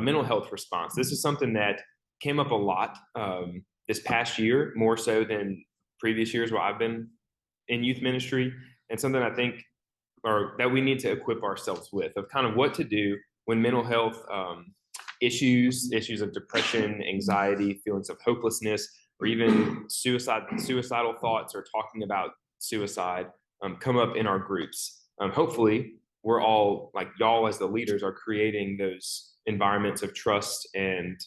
Mental health response. This is something that came up a lot this past year, more so than previous years where I've been in youth ministry, and something I think or that we need to equip ourselves with of kind of what to do when mental health issues of depression, anxiety, feelings of hopelessness, or even suicidal thoughts or talking about suicide come up in our groups. Hopefully, we're all like y'all as the leaders are creating those environments of trust and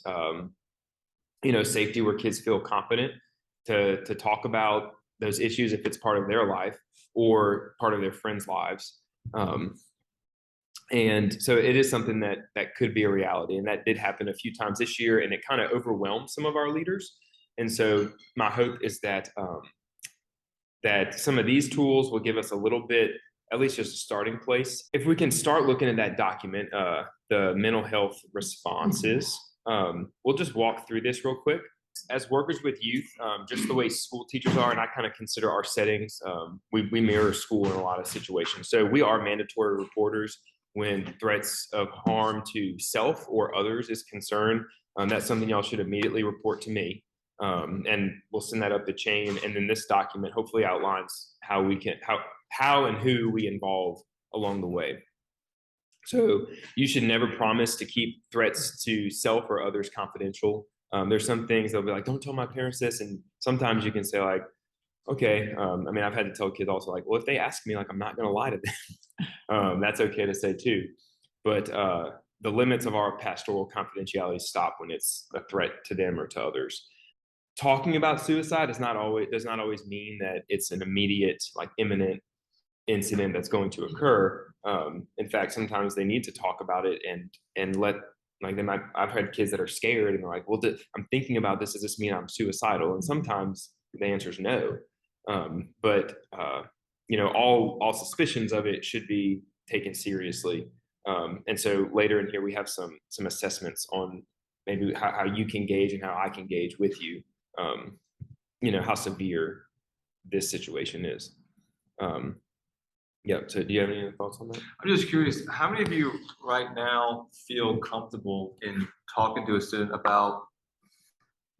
safety where kids feel confident to talk about those issues if it's part of their life or part of their friends' lives. And so it is something that could be a reality. And that did happen a few times this year, and it kind of overwhelmed some of our leaders. And so my hope is that that some of these tools will give us a little bit, at least just a starting place. If we can start looking at that document, the mental health responses, we'll just walk through this real quick. As workers with youth, just the way school teachers are, and I kind of consider our settings, we mirror school in a lot of situations. So we are mandatory reporters when threats of harm to self or others is concerned. That's something y'all should immediately report to me. And we'll send that up the chain. And then this document hopefully outlines how and who we involve along the way. So you should never promise to keep threats to self or others confidential. There's some things they'll be like, don't tell my parents this. And sometimes you can say like, okay. I've had to tell kids also like, well, if they ask me, like, I'm not going to lie to them. That's okay to say too. But the limits of our pastoral confidentiality stop when it's a threat to them or to others. Talking about suicide does not always mean that it's an immediate, like imminent incident that's going to occur. In fact, sometimes they need to talk about it and let like they might. I've had kids that are scared and they're like, "Well, I'm thinking about this. Does this mean I'm suicidal?" And sometimes the answer is no. But all suspicions of it should be taken seriously. And so later in here we have some assessments on maybe how you can gauge and how I can gauge with you. How severe this situation is. So do you have any thoughts on that? I'm just curious, how many of you right now feel comfortable in talking to a student about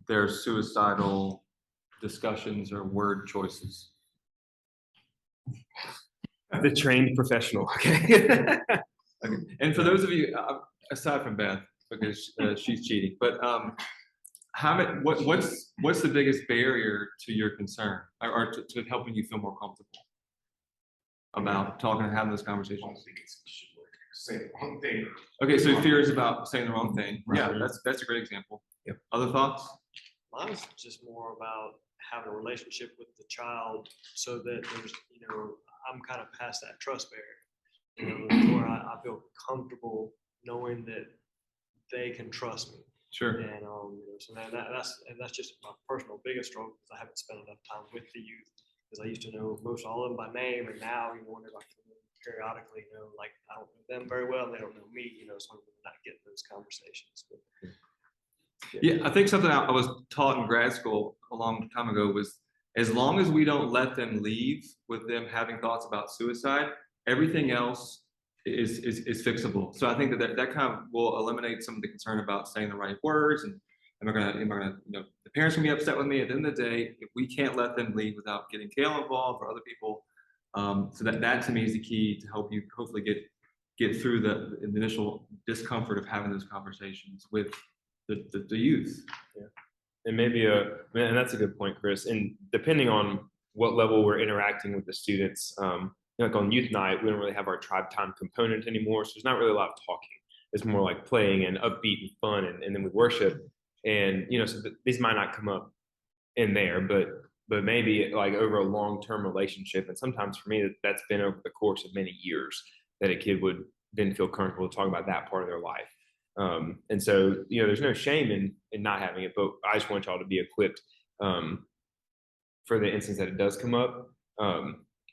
their suicidal discussions or word choices? The trained professional, okay. Okay. And for those of you, aside from Beth, because she's cheating, but what's the biggest barrier to your concern or to helping you feel more comfortable about talking and having those conversations? I think it's saying the wrong thing. Okay, so fear is about saying the wrong thing. Right. Yeah, that's a great example. Yep. Other thoughts? Mine is just more about having a relationship with the child so that there's, I'm kind of past that trust barrier, where I feel comfortable knowing that they can trust me. Sure. And so that's just my personal biggest struggle because I haven't spent enough time with the youth. Because I used to know most all of them by name, and now whenever I come in periodically, like I don't know them very well, and they don't know me, so I'm not getting those conversations. But, yeah, I think something I was taught in grad school a long time ago was as long as we don't let them leave with them having thoughts about suicide, everything else is fixable. So I think that kind of will eliminate some of the concern about saying the right words and am I gonna, the parents can be upset with me. At the end of the day, if we can't let them leave without getting Kale involved or other people, so that to me is the key to help you hopefully get through the initial discomfort of having those conversations with the youth. Yeah. And and that's a good point, Chris. And depending on what level we're interacting with the students, like on youth night, we don't really have our tribe time component anymore. So there's not really a lot of talking. It's more like playing and upbeat and fun. And then we worship. And, so these might not come up in there, but maybe like over a long-term relationship. And sometimes for me, that's been over the course of many years that a kid would then feel comfortable to talk about that part of their life. And so, there's no shame in not having it, but I just want y'all to be equipped for the instance that it does come up.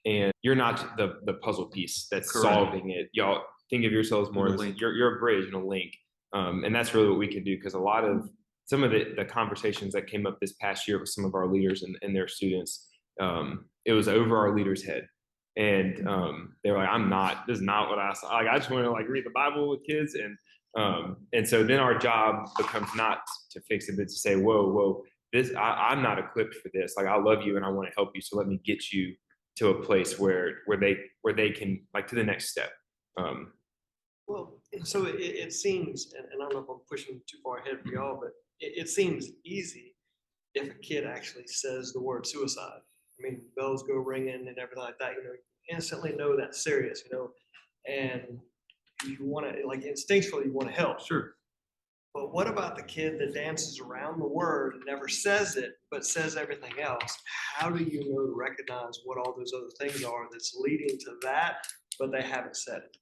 And you're not the puzzle piece that's Correct. Solving it. Y'all think of yourselves more as you're a bridge and a link. And that's really what we can do, because a lot of some of the conversations that came up this past year with some of our leaders and their students, it was over our leaders' head. And they were like, this is not what I saw. Like, I just want to read the Bible with kids. And And so then our job becomes not to fix it, but to say, whoa, I'm not equipped for this. Like, I love you and I want to help you. So let me get you to a place where they can, like, to the next step. Well, so it seems, and I don't know if I'm pushing too far ahead for y'all, but it seems easy if a kid actually says the word suicide. I mean, bells go ringing and everything like that, you instantly know that's serious, and you want to, like, instinctually, you want to help. Sure. But what about the kid that dances around the word and never says it, but says everything else? How do you know to recognize what all those other things are that's leading to that, but they haven't said it?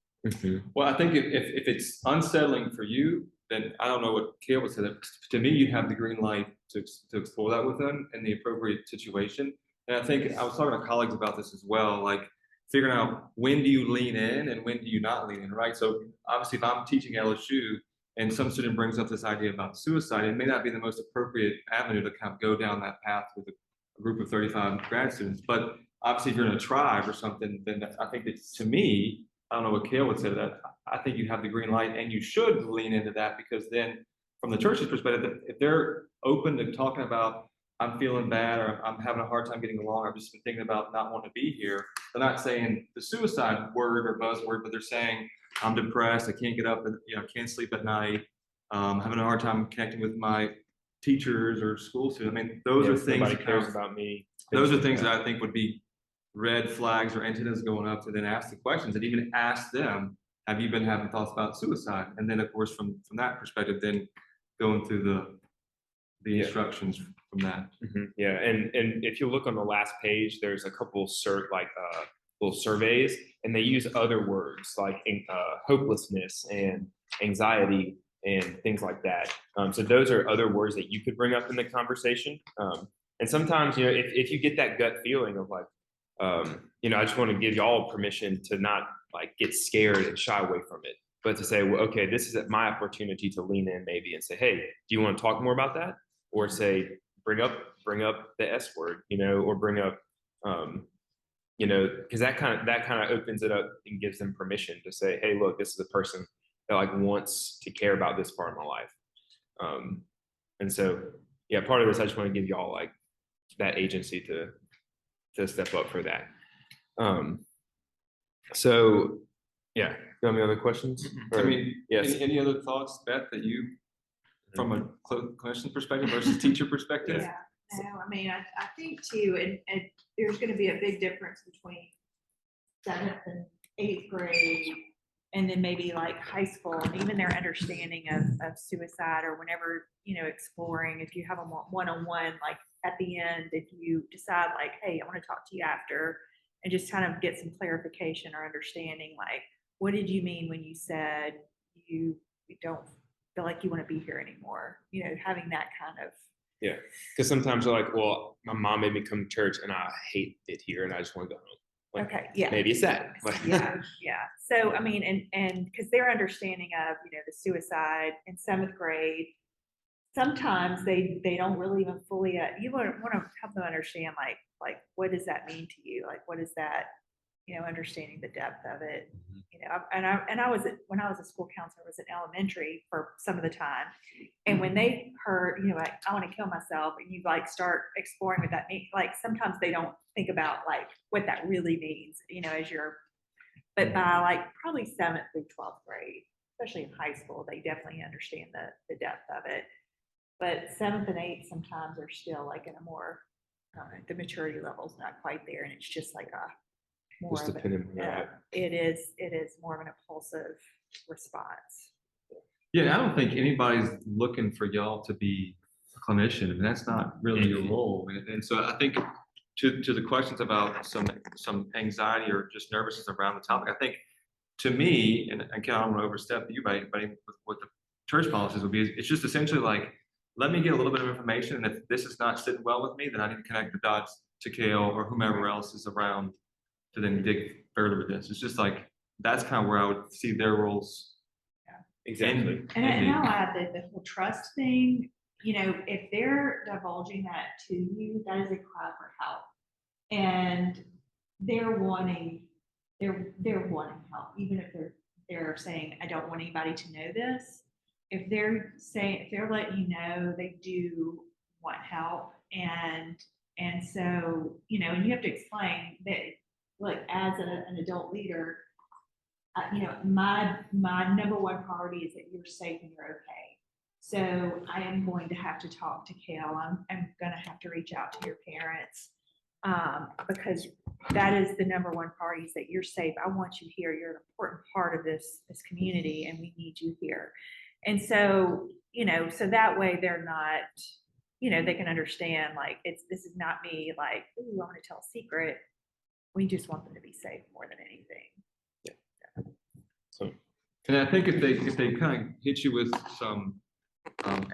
Well, I think if it's unsettling for you, then I don't know what Kale would say. To me, you have the green light to explore that with them in the appropriate situation. And I think I was talking to colleagues about this as well, like figuring out when do you lean in and when do you not lean in, right? So obviously, if I'm teaching LSU and some student brings up this idea about suicide, it may not be the most appropriate avenue to kind of go down that path with a group of 35 grad students. But obviously, if you're in a tribe or something, then I think that, to me, I don't know what Kale would say to that. I think you have the green light and you should lean into that, because then from the church's perspective, if they're open to talking about, I'm feeling bad or I'm having a hard time getting along, I've just been thinking about not wanting to be here. They're not saying the suicide word or buzzword, but they're saying, I'm depressed, I can't get up, and can't sleep at night, having a hard time connecting with my teachers or school students. I mean, those are things Nobody cares about me. Those are things that I think would be red flags or antennas going up to then ask the questions and even ask them, have you been having thoughts about suicide? And then, of course, from that perspective, then going through the instructions from that. Yeah, and if you look on the last page, there's a couple little surveys, and they use other words like hopelessness and anxiety and things like that. So those are other words that you could bring up in the conversation. And sometimes, if you get that gut feeling of like, I just want to give y'all permission to not like get scared and shy away from it, but to say, well, okay, this is my opportunity to lean in maybe and say, hey, do you want to talk more about that? Or say, bring up the S word, or bring up, because that kind of opens it up and gives them permission to say, hey, look, this is a person that like wants to care about this part of my life. And so, yeah, part of this, I just want to give y'all like that agency to step up for that. So yeah, got any other questions? I mean, yes. Any other thoughts, Beth, that you, from a clinician perspective versus teacher perspective? Yeah, no, I mean, I think too, and there's going to be a big difference between 7th and 8th grade, and then maybe like high school, and even their understanding of suicide, or whenever, exploring, if you have a one-on-one, like at the end, if you decide like, hey, I want to talk to you after, and just kind of get some clarification or understanding, like, what did you mean when you said you don't feel like you want to be here anymore? Having that kind of. Yeah, because sometimes you're like, well, my mom made me come to church and I hate it here and I just want to go home. Like, okay, yeah. Maybe it's that. Yeah. So, I mean, and because their understanding of, the suicide in 7th grade, sometimes they don't really even fully, you want to help them understand, like, what does that mean to you? Like, what is that, understanding the depth of it, when I was a school counselor, I was in elementary for some of the time. And when they heard, like, I want to kill myself, and you like start exploring what that means, like sometimes they don't think about like what that really means, but by like probably 7th through 12th grade, especially in high school, they definitely understand the depth of it. But 7th and 8th sometimes are still like in a more, the maturity level's not quite there, and it's just like a more just depending on that. It is more of an impulsive response. Yeah, I don't think anybody's looking for y'all to be a clinician, and that's not really your role. And so I think to the questions about some anxiety or just nervousness around the topic, I think to me, and again, I don't want to overstep you, but with what the church policies would be, it's just essentially like, let me get a little bit of information, and if this is not sitting well with me, then I need to connect the dots to Kale or whomever else is around to then dig further with this. It's just like, that's kind of where I would see their roles. Yeah. Exactly. And I'll add that the whole trust thing, if they're divulging that to you, that is a cry for help. And they're wanting help, even if they're saying, I don't want anybody to know this. If they're letting you know they do want help, and so, you know, and you have to explain that, like, as an adult leader, you know, my number one priority is that you're safe and you're okay. So I am going to have to talk to Kel. I'm going to have to reach out to your parents, because that is the number one priority, is that you're safe. I want you here. You're an important part of this community, and we need you here. And so, you know, so that way they're not, you know, they can understand, like, this is not me, like, ooh, I want to tell a secret. We just want them to be safe more than anything. And I think if they kind of hit you with some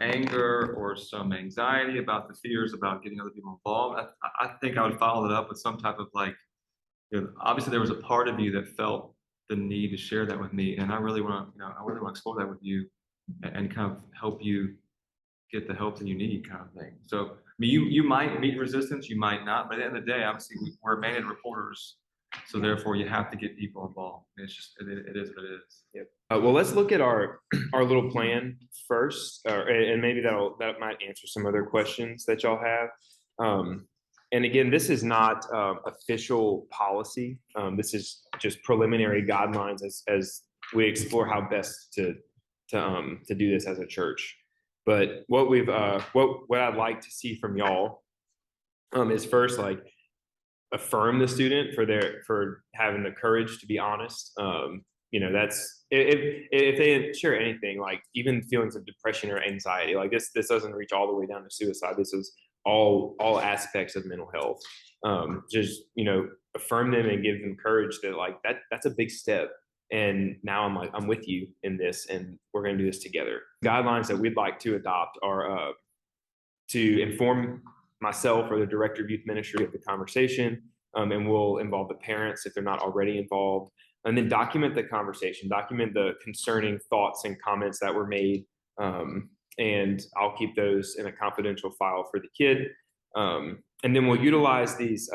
anger or some anxiety about the fears about getting other people involved, I think I would follow that up with some type of, like, you know, obviously there was a part of you that felt the need to share that with me, and I really want to explore that with you and kind of help you get the help that you need, kind of thing. So, I mean, you might meet resistance, you might not, but at the end of the day, obviously we're mandated reporters, so therefore you have to get people involved. It's just, it is what it is. Yep. Well, let's look at our little plan first, and maybe that might answer some other questions that y'all have. And again, this is not official policy. This is just preliminary guidelines as we explore how best to do this as a church. But what I'd like to see from y'all is first, like, affirm the student for having the courage to be honest. You know, that's if they share anything, like even feelings of depression or anxiety, like this doesn't reach all the way down to suicide. This is all aspects of mental health. Just, you know, affirm them and give them courage that, like, that's a big step. And now I'm with you in this, and we're going to do this together. Guidelines that we'd like to adopt are to inform myself or the director of youth ministry of the conversation, and we'll involve the parents if they're not already involved, and then document the conversation, document the concerning thoughts and comments that were made, and I'll keep those in a confidential file for the kid. And then we'll utilize these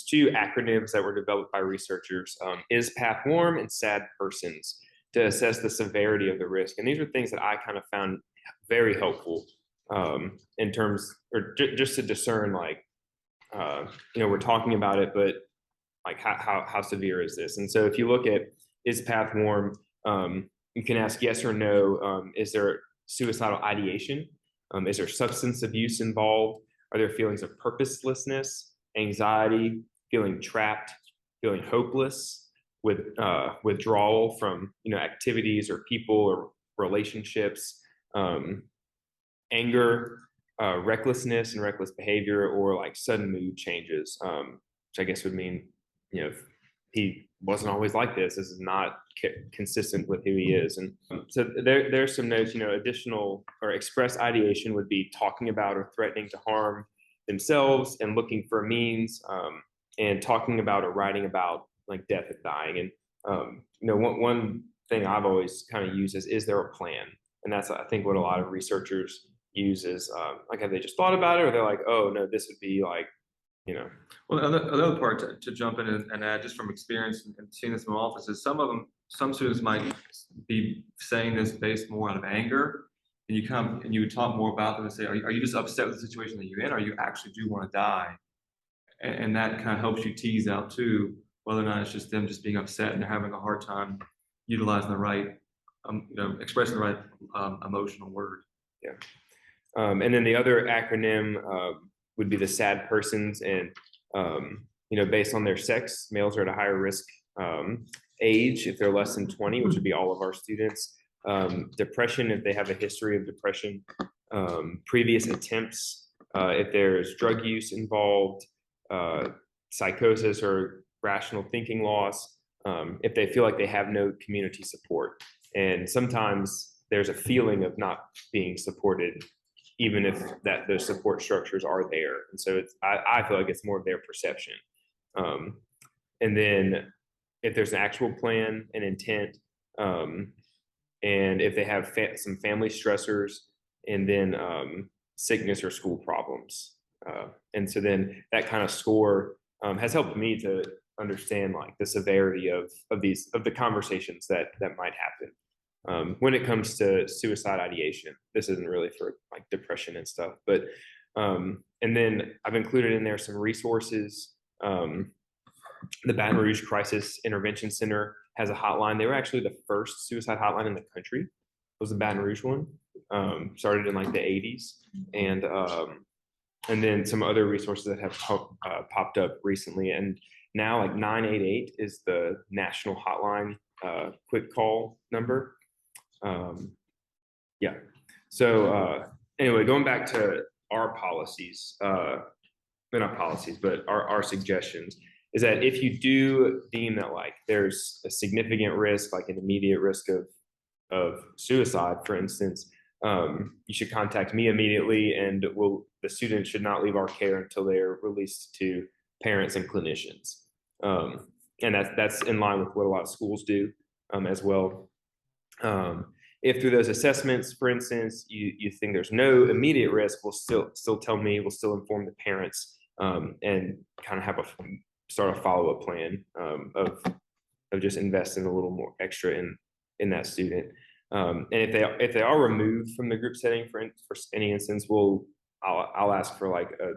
two acronyms that were developed by researchers, Is Path Warm and SAD Persons, to assess the severity of the risk. And these are things that I kind of found very helpful in terms, or just to discern, like, you know, we're talking about it, but like how severe is this? And so if you look at Is Path Warm, you can ask yes or no. Is there suicidal ideation? Is there substance abuse involved? Are there feelings of purposelessness, anxiety, feeling trapped, feeling hopeless, with withdrawal from, you know, activities or people or relationships, anger, recklessness and reckless behavior, or like sudden mood changes, which I guess would mean, you know, if he wasn't always like this. This is not consistent with who he is. And so there's some notes, you know, additional or express ideation would be talking about or threatening to harm themselves and looking for a means, and talking about or writing about, like, death and dying. And, you know, one thing I've always kind of used is there a plan? And that's, I think, what a lot of researchers use is, like, have they just thought about it, or they're like, oh no, this would be like, you know. Well, another part to jump in and add, just from experience and seeing this in my office, is some students might be saying this based more out of anger, and you would talk more about them and say, are you just upset with the situation that you're in, or you actually do want to die? And that kind of helps you tease out too whether or not it's just them just being upset and they're having a hard time utilizing the right, you know, expressing the right emotional word. Yeah. And then the other acronym would be the SAD Persons, and you know, based on their sex, males are at a higher risk age if they're less than 20, which would be all of our students. Depression, if they have a history of depression, previous attempts, if there's drug use involved, psychosis or rational thinking loss, if they feel like they have no community support. And sometimes there's a feeling of not being supported, even if those support structures are there. And so I feel like it's more of their perception. And then if there's an actual plan and intent, and if they have some family stressors, and then sickness or school problems. And so then that kind of score has helped me to understand like the severity of the conversations that might happen. When it comes to suicide ideation, this isn't really for like depression and stuff, but and then I've included in there some resources. The Baton Rouge Crisis Intervention Center has a hotline. They were actually the first suicide hotline in the country. It was the Baton Rouge one. Started in like the 80s, and then some other resources that have popped up recently. And now like 988 is the national hotline, quick call number. Yeah. So anyway, going back to our policies, not policies, but our suggestions is that if you do deem that like there's a significant risk, like an immediate risk of suicide, for instance, you should contact me immediately, and the student should not leave our care until they are released to parents and clinicians. And that's in line with what a lot of schools do as well. If through those assessments, for instance, you think there's no immediate risk, we'll still tell me, we'll still inform the parents, and kind of have start a follow-up plan of just investing a little more extra in that student. And if they are removed from the group setting for any instance, I'll ask for like a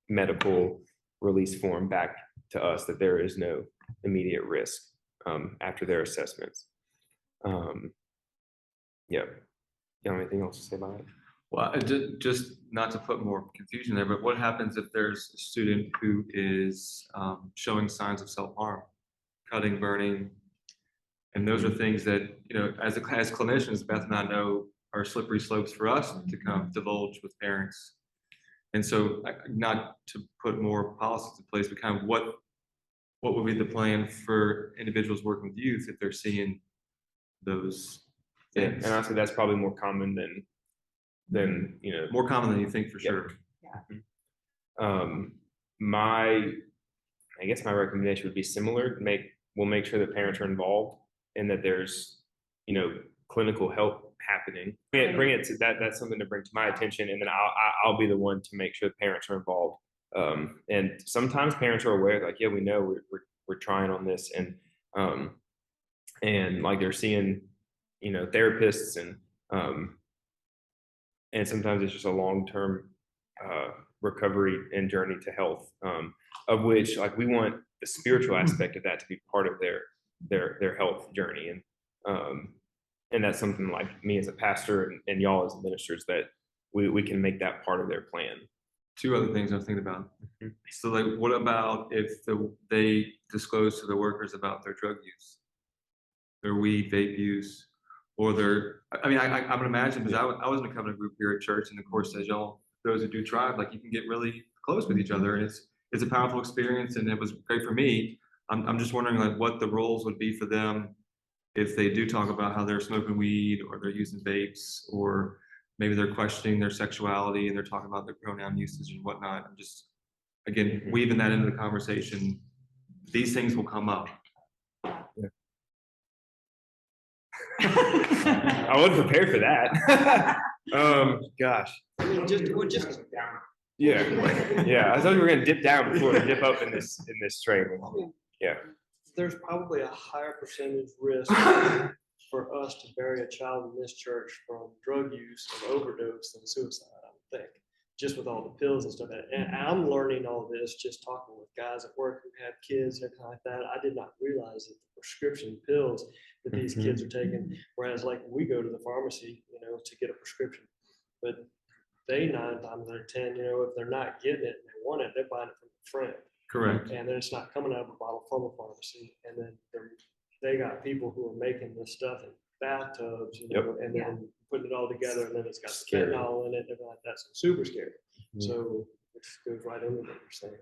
medical release form back to us that there is no immediate risk after their assessments. Yeah. You have anything else to say about it? Well, just not to put more confusion there, but what happens if there's a student who is showing signs of self-harm, cutting, burning? And those are things that, as clinicians, Beth and I know are slippery slopes for us to kind of divulge with parents. And so not to put more policies in place, but kind of what would be the plan for individuals working with youth if they're seeing those things? And honestly, that's probably more common than more common than you think for sure. I guess my recommendation would be similar. We'll make sure that parents are involved and that there's clinical help happening. Bring it to that. That's something to bring to my attention, and then I'll be the one to make sure the parents are involved. And sometimes parents are aware, like, yeah, we know we're trying on this, and like they're seeing therapists, and sometimes it's just a long-term recovery and journey to health, of which like we want the spiritual aspect of that to be part of their health journey, and that's something like me as a pastor and y'all as ministers that we can make that part of their plan. Two other things I was thinking about. So like, what about if they disclose to the workers about their drug use, their weed, vape use, or I would imagine, because I was in a covenant group here at church, and of course, as y'all, those who do tribe, like you can get really close with each other, and it's a powerful experience, and it was great for me. I'm just wondering like what the roles would be for them if they do talk about how they're smoking weed or they're using vapes, or maybe they're questioning their sexuality and they're talking about their pronoun usage and whatnot. I'm just, again, weaving that into the conversation. These things will come up. Yeah. I wasn't prepared for that. Gosh. Yeah. I thought we were gonna dip down before we dip up in this train. Yeah. There's probably a higher percentage risk for us to bury a child in this church from drug use and overdose than suicide, I would think, just with all the pills and stuff. And I'm learning all this just talking with guys at work who have kids and everything like that. I did not realize that the prescription pills that these kids are taking, whereas like we go to the pharmacy, to get a prescription, but they 9 times out of 10, if they're not getting it and they want it, they're buying it from a friend. Correct. And then it's not coming out of a bottle from a pharmacy. And then they got people who are making this stuff in bathtubs, and then putting it all together, and then it's got fentanyl in it and everything like that. So it's super scary. So it goes right into what you're saying.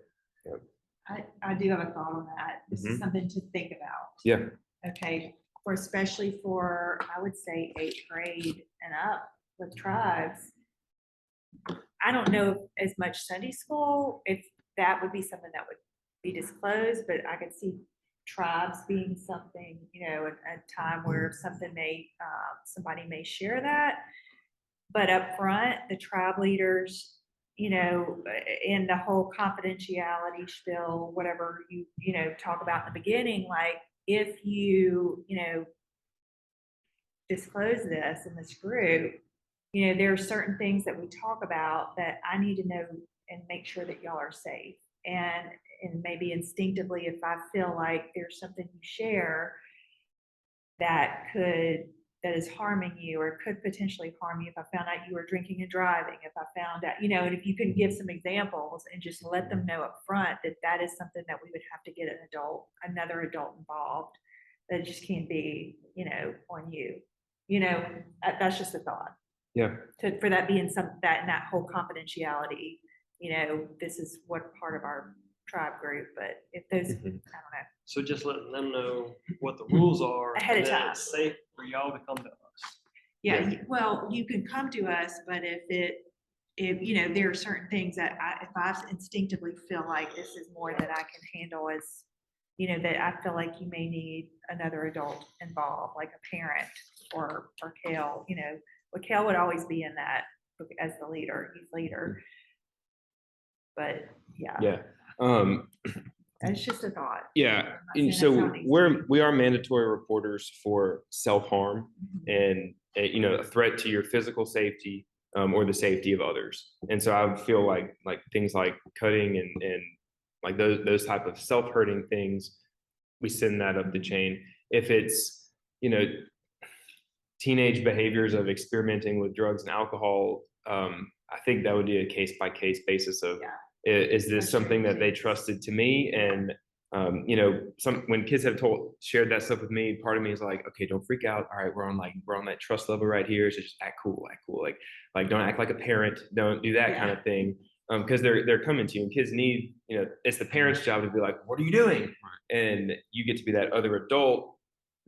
I do have a thought on that. This is something to think about. Yeah. Okay, especially for, I would say, 8th grade and up with tribes. I don't know as much Sunday school, if that would be something that would be disclosed, but I could see tribes being something, a time where somebody may share that. But up front, the tribe leaders, you know, in the whole confidentiality spiel, whatever you know, talk about in the beginning, like if you know, disclose this in this group, you know, there are certain things that we talk about that I need to know and make sure that y'all are safe. And maybe instinctively, if I feel like there's something you share that is harming you or could potentially harm you, if I found out you were drinking and driving, if I found out, you know, and if you can give some examples and just let them know up front that that is something that we would have to get another adult involved, that it just can't be, you know, on you. You know, that's just a thought. Yeah. For that being that in that whole confidentiality, you know, this is what part of our tribe group, but if those, I don't know. So just letting them know what the rules are. Ahead of and then time. It's safe for y'all to come to us. Yeah, well, you can come to us, but if you know, there are certain things that if I instinctively feel like this is more that I can handle as, you know, that I feel like you may need another adult involved, like a parent or Kale, you know, well, Kale would always be in that as the leader, youth leader. But yeah. It's just a thought. Yeah. I'm And not saying so that's how it needs to we are mandatory reporters for self-harm be. and, you know, a threat to your physical safety or the safety of others. And so I feel like things like cutting and like those type of self-hurting things, we send that up the chain. If it's, you know, teenage behaviors of experimenting with drugs and alcohol, I think that would be a case-by-case basis of, is this something that they trusted to me? And, you know, when kids have shared that stuff with me, part of me is like, okay, don't freak out. All right, we're on that trust level right here. So just act cool. Like don't act like a parent. Don't do that kind of thing. Because they're coming to you, and kids need, you know, it's the parent's job to be like, what are you doing? And you get to be that other adult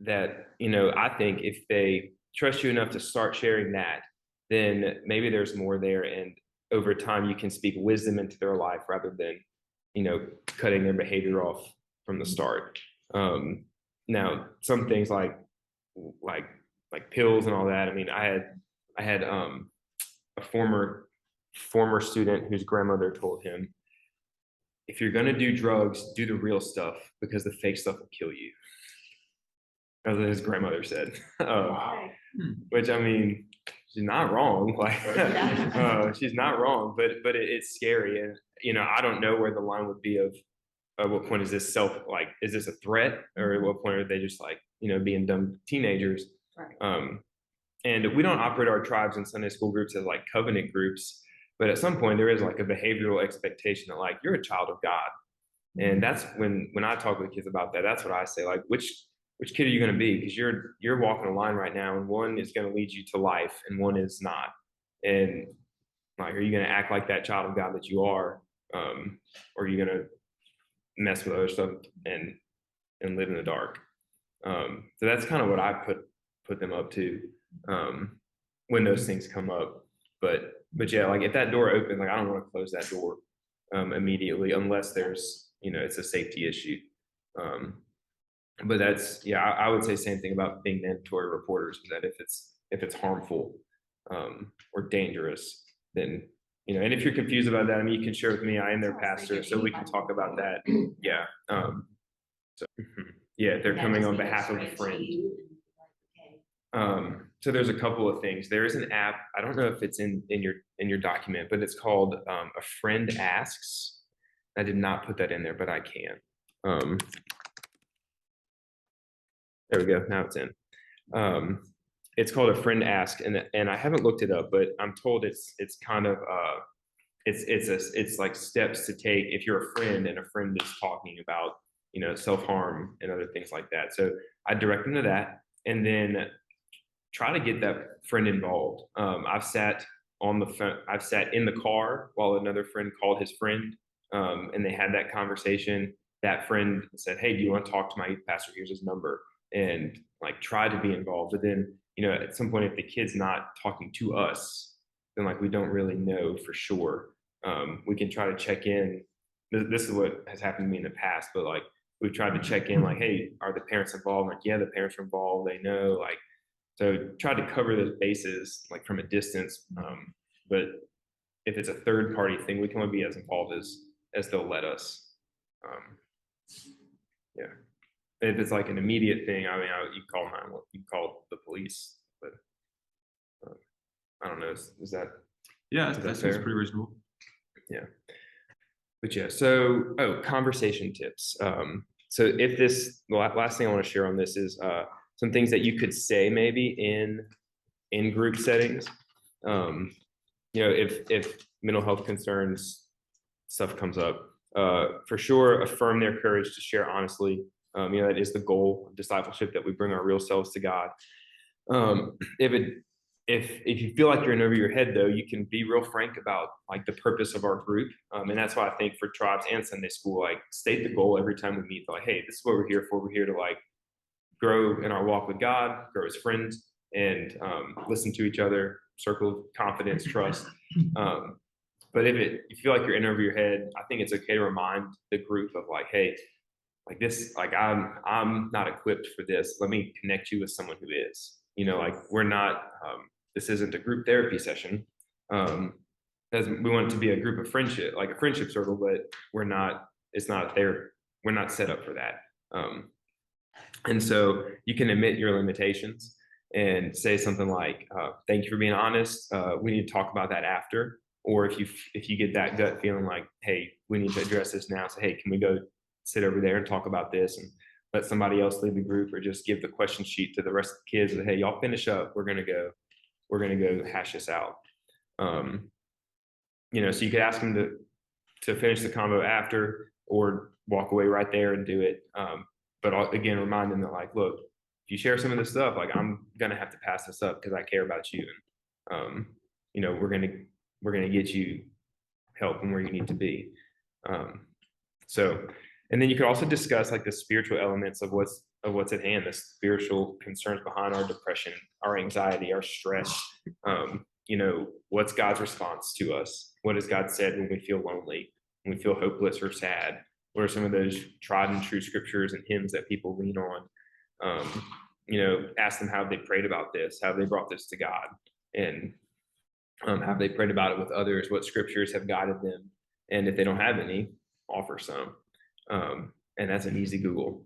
that, you know, I think if they trust you enough to start sharing that, then maybe there's more there. And over time, you can speak wisdom into their life rather than, you know, cutting their behavior off from the start. Now, some things like pills and all that. I mean, I had a former student whose grandmother told him, if you're going to do drugs, do the real stuff because the fake stuff will kill you. As his grandmother said. Which, I mean, she's not wrong. Like, she's not wrong, but it's scary. And, you know, I don't know where the line would be of at what point is this is this a threat, or at what point are they just like, you know, being dumb teenagers? Right. And we don't operate our tribes and Sunday school groups as like covenant groups, but at some point there is like a behavioral expectation that like, you're a child of God. And that's when I talk with kids about that, that's what I say, like, which kid are you going to be? Because you're walking a line right now, and one is going to lead you to life and one is not. And like, are you going to act like that child of God that you are? Or are you going to mess with other stuff and live in the dark? So that's kind of what I put them up to when those things come up. But yeah, like if that door opens, like I don't want to close that door immediately unless there's, you know, it's a safety issue. But that's, yeah, I would say same thing about being mandatory reporters, is that if it's harmful or dangerous, then, you know, and if you're confused about that, I mean, you can share with me. I am their pastor, so we can talk about that. Yeah. So yeah, they're coming on behalf of a friend. So there's a couple of things. There is an app. I don't know if it's in your document, but it's called A Friend Asks. I did not put that in there, but I can. There we go. Now it's in. It's called A Friend Ask, and I haven't looked it up, but I'm told it's kind of it's like steps to take if you're a friend and a friend is talking about, you know, self-harm and other things like that. So I direct them to that, and then try to get that friend involved. I've sat in the car while another friend called his friend, and they had that conversation. That friend said, "Hey, do you want to talk to my youth pastor? Here's his number." And like try to be involved. But then, you know, at some point, if the kid's not talking to us, then like we don't really know for sure. We can try to check in. This is what has happened to me in the past, but like we've tried to check in, like, hey, are the parents involved? Like, yeah, the parents are involved. They know, like, so try to cover those bases like from a distance. But if it's a third party thing, we can only be as involved as they'll let us. Yeah. If it's like an immediate thing, I mean, you call 911, you call the police, but I don't know. Is that? Yeah, Is that that seems fair? pretty reasonable. Yeah. But yeah, so, conversation tips. So if this, the last thing I want to share on this is some things that you could say maybe in group settings. If mental health concerns stuff comes up, for sure, affirm their courage to share honestly. That is the goal of discipleship, that we bring our real selves to God. If you feel like you're in over your head, though, you can be real frank about like the purpose of our group. And that's why I think for tribes and Sunday school, like state the goal every time we meet. Like, hey, this is what we're here for. We're here to like grow in our walk with God, grow as friends, and listen to each other, circle of confidence, trust. But if you feel like you're in over your head, I think it's okay to remind the group of like, hey, like this, like I'm not equipped for this. Let me connect you with someone who is. Like we're not. This isn't a group therapy session. As we want it to be a group of friendship, like a friendship circle, but we're not. It's not there. We're not set up for that. And so you can admit your limitations and say something like, "Thank you for being honest. We need to talk about that after." Or if you get that gut feeling like, "Hey, we need to address this now," say, "Hey, can we go sit over there and talk about this?" And let somebody else lead the group, or just give the question sheet to the rest of the kids. That, hey, y'all finish up. We're gonna go hash this out. So you could ask them to finish the combo after, or walk away right there and do it. But again, remind them that like, look, if you share some of this stuff, like I'm gonna have to pass this up because I care about you, and we're gonna get you help and where you need to be. And then you could also discuss like the spiritual elements of what's at hand, the spiritual concerns behind our depression, our anxiety, our stress. What's God's response to us? What has God said when we feel lonely, when we feel hopeless or sad? What are some of those tried and true scriptures and hymns that people lean on? Ask them how they prayed about this, how they brought this to God, and how they prayed about it with others, what scriptures have guided them. And if they don't have any, offer some. And that's an easy Google.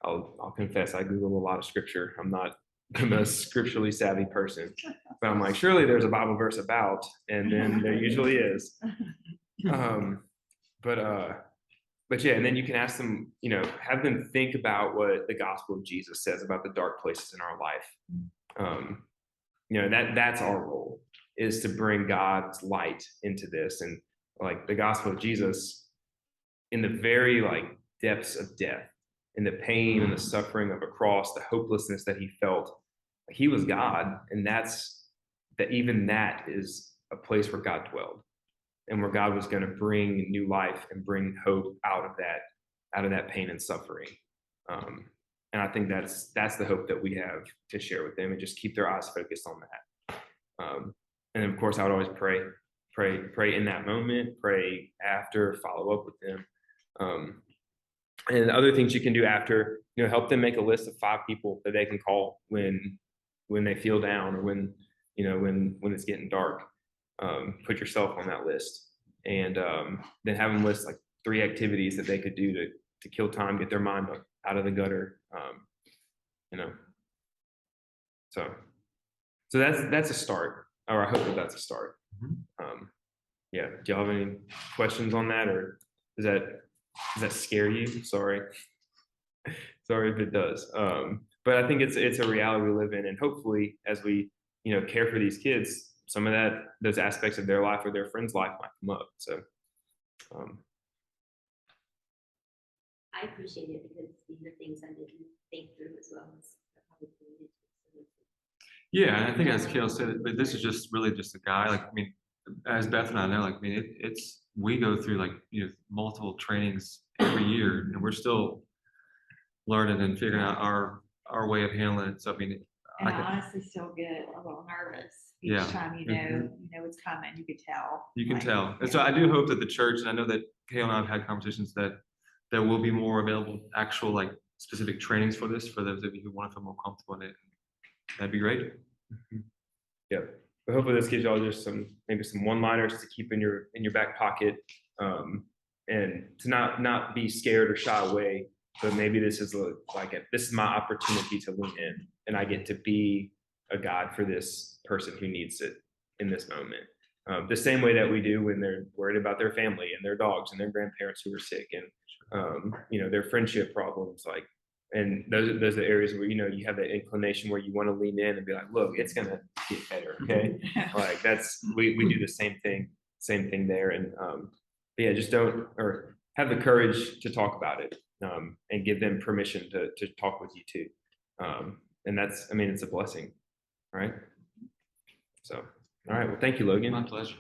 I'll confess, I Google a lot of scripture. I'm not the most scripturally savvy person, but I'm like, surely there's a Bible verse about, and then there usually is. But yeah, and then you can ask them, have them think about what the gospel of Jesus says about the dark places in our life. That's our role, is to bring God's light into this. And like the gospel of Jesus, in the very like depths of death, in the pain and the suffering of a cross, the hopelessness that he felt, he was God. And even that is a place where God dwelled, and where God was going to bring new life and bring hope out of that pain and suffering. And I think that's the hope that we have to share with them, and just keep their eyes focused on that. And of course, I would always pray in that moment, pray after, follow up with them. And other things you can do after, help them make a list of 5 people that they can call when they feel down, or when it's getting dark. Put yourself on that list, and then have them list like 3 activities that they could do to kill time, get their mind out of the gutter. So that's a start, or I hope that's a start. Yeah. Do y'all have any questions on that, or does that scare you? Sorry if it does. But I think it's a reality we live in, and hopefully as we care for these kids, some of those aspects of their life or their friend's life might come up. So I appreciate it, because these are things I didn't think through as well as probably needed to. Yeah, and I think as Kale said, but this is just really just a guy. Like, I mean, as Beth and I know, like, I mean, we go through like multiple trainings every year, and we're still learning and figuring out our way of handling it. So I mean, And I honestly still get a little nervous each Yeah. time, it's coming. You could tell. You can Like, tell. And so I do hope that the church, and I know that Kale and I have had conversations, that there will be more available actual like specific trainings for this, for those of you who want to feel more comfortable in it. That'd be great. Yep. but hopefully this gives y'all just maybe some one-liners to keep in your back pocket, and to not be scared or shy away. But maybe this is this is my opportunity to lean in, and I get to be a guide for this person who needs it in this moment. The same way that we do when they're worried about their family and their dogs and their grandparents who are sick, and their friendship problems, and those are the areas where you have that inclination where you want to lean in and be like, look, it's gonna get better, okay? We do the same thing there, and just don't, or have the courage to talk about it, and give them permission to talk with you too, and it's a blessing, right? So, all right, well, thank you, Logan. My pleasure.